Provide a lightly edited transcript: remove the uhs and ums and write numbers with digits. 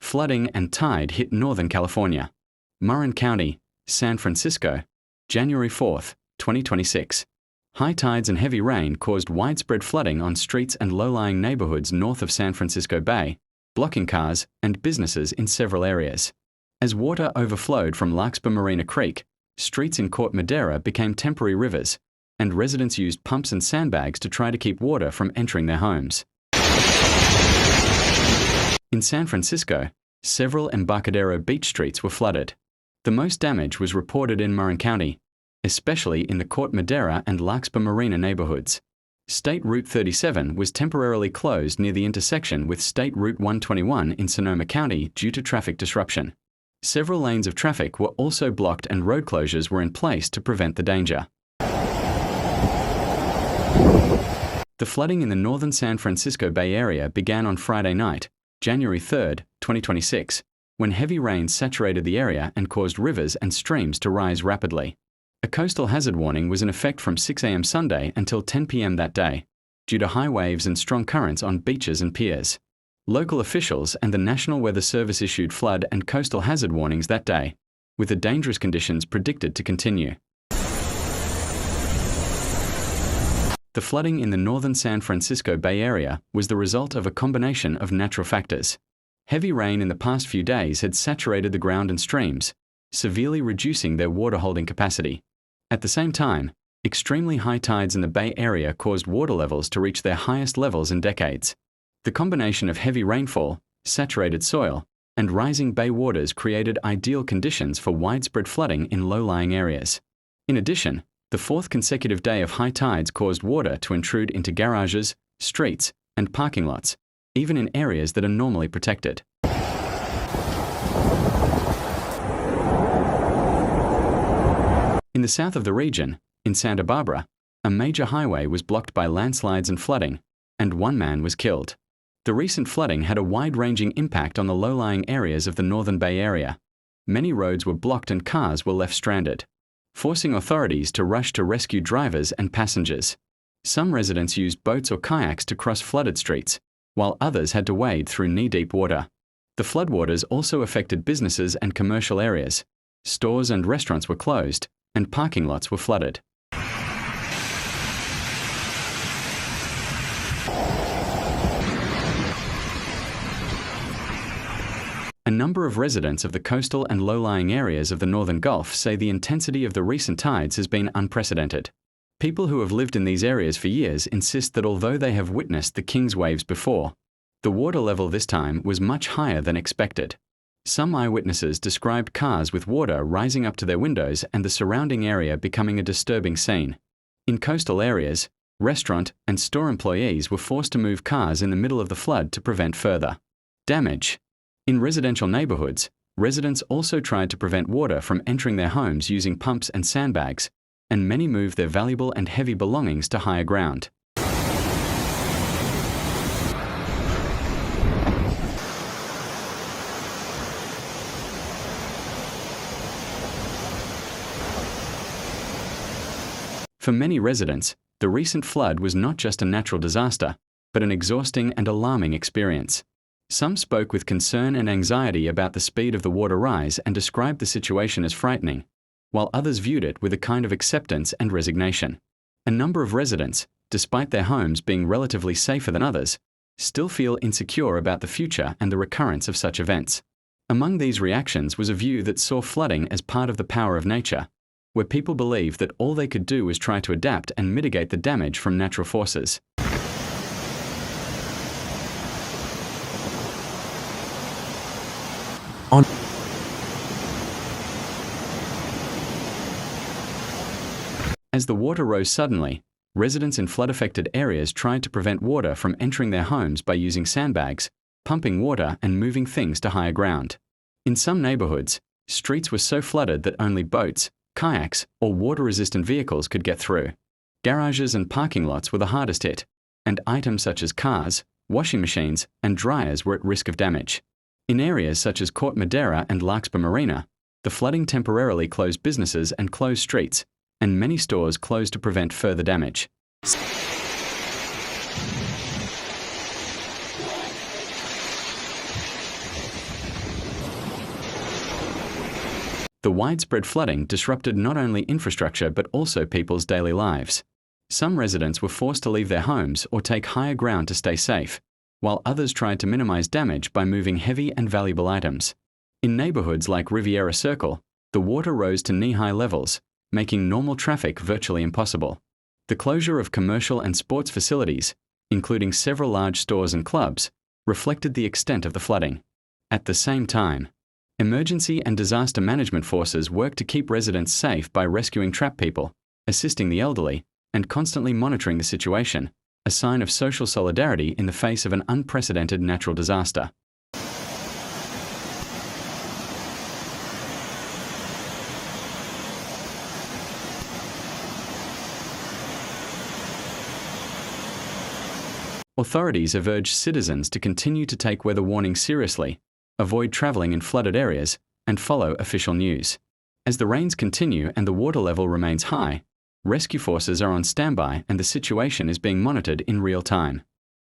Flooding and tide hit Northern California. Marin County, San Francisco, January 4, 2026. High tides and heavy rain caused widespread flooding on streets and low-lying neighborhoods north of San Francisco Bay, blocking cars and businesses in several areas. As water overflowed from Larkspur Marina Creek, streets in Corte, Madera became temporary rivers, and residents used pumps and sandbags to try to keep water from entering their homes. In San Francisco, several Embarcadero beach streets were flooded. The most damage was reported in Marin County, especially in the Corte Madera and Larkspur Marina neighborhoods. State Route 37 was temporarily closed near the intersection with State Route 121 in Sonoma County due to traffic disruption. Several lanes of traffic were also blocked and road closures were in place to prevent the danger. The flooding in the northern San Francisco Bay Area began on Friday night, January 3, 2026, when heavy rains saturated the area and caused rivers and streams to rise rapidly. A coastal hazard warning was in effect from 6 a.m. Sunday until 10 p.m. that day, due to high waves and strong currents on beaches and piers. Local officials and the National Weather Service issued flood and coastal hazard warnings that day, with the dangerous conditions predicted to continue. The flooding in the northern San Francisco Bay Area was the result of a combination of natural factors. Heavy rain in the past few days had saturated the ground and streams, severely reducing their water-holding capacity. At the same time, extremely high tides in the Bay Area caused water levels to reach their highest levels in decades. The combination of heavy rainfall, saturated soil, and rising bay waters created ideal conditions for widespread flooding in low-lying areas. In addition, the fourth consecutive day of high tides caused water to intrude into garages, streets, and parking lots, even in areas that are normally protected. In the south of the region, in Santa Barbara, a major highway was blocked by landslides and flooding, and one man was killed. The recent flooding had a wide-ranging impact on the low-lying areas of the northern Bay Area. Many roads were blocked and cars were left stranded, forcing authorities to rush to rescue drivers and passengers. Some residents used boats or kayaks to cross flooded streets, while others had to wade through knee-deep water. The floodwaters also affected businesses and commercial areas. Stores and restaurants were closed, and parking lots were flooded. A number of residents of the coastal and low-lying areas of the northern Gulf say the intensity of the recent tides has been unprecedented. People who have lived in these areas for years insist that although they have witnessed the King's waves before, the water level this time was much higher than expected. Some eyewitnesses described cars with water rising up to their windows and the surrounding area becoming a disturbing scene. In coastal areas, restaurant and store employees were forced to move cars in the middle of the flood to prevent further damage. In residential neighborhoods, residents also tried to prevent water from entering their homes using pumps and sandbags, and many moved their valuable and heavy belongings to higher ground. For many residents, the recent flood was not just a natural disaster, but an exhausting and alarming experience. Some spoke with concern and anxiety about the speed of the water rise and described the situation as frightening, while others viewed it with a kind of acceptance and resignation. A number of residents, despite their homes being relatively safer than others, still feel insecure about the future and the recurrence of such events. Among these reactions was a view that saw flooding as part of the power of nature, where people believed that all they could do was try to adapt and mitigate the damage from natural forces. As the water rose suddenly, residents in flood-affected areas tried to prevent water from entering their homes by using sandbags, pumping water, and moving things to higher ground. In some neighborhoods, streets were so flooded that only boats, kayaks, or water-resistant vehicles could get through. Garages and parking lots were the hardest hit, and items such as cars, washing machines, and dryers were at risk of damage. In areas such as Corte Madera and Larkspur Marina, the flooding temporarily closed businesses and closed streets, and many stores closed to prevent further damage. The widespread flooding disrupted not only infrastructure but also people's daily lives. Some residents were forced to leave their homes or take higher ground to stay safe, while others tried to minimize damage by moving heavy and valuable items. In neighborhoods like Riviera Circle, the water rose to knee-high levels, making normal traffic virtually impossible. The closure of commercial and sports facilities, including several large stores and clubs, reflected the extent of the flooding. At the same time, emergency and disaster management forces worked to keep residents safe by rescuing trapped people, assisting the elderly, and constantly monitoring the situation, a sign of social solidarity in the face of an unprecedented natural disaster. Authorities have urged citizens to continue to take weather warnings seriously, avoid traveling in flooded areas, and follow official news. As the rains continue and the water level remains high, rescue forces are on standby and the situation is being monitored in real time.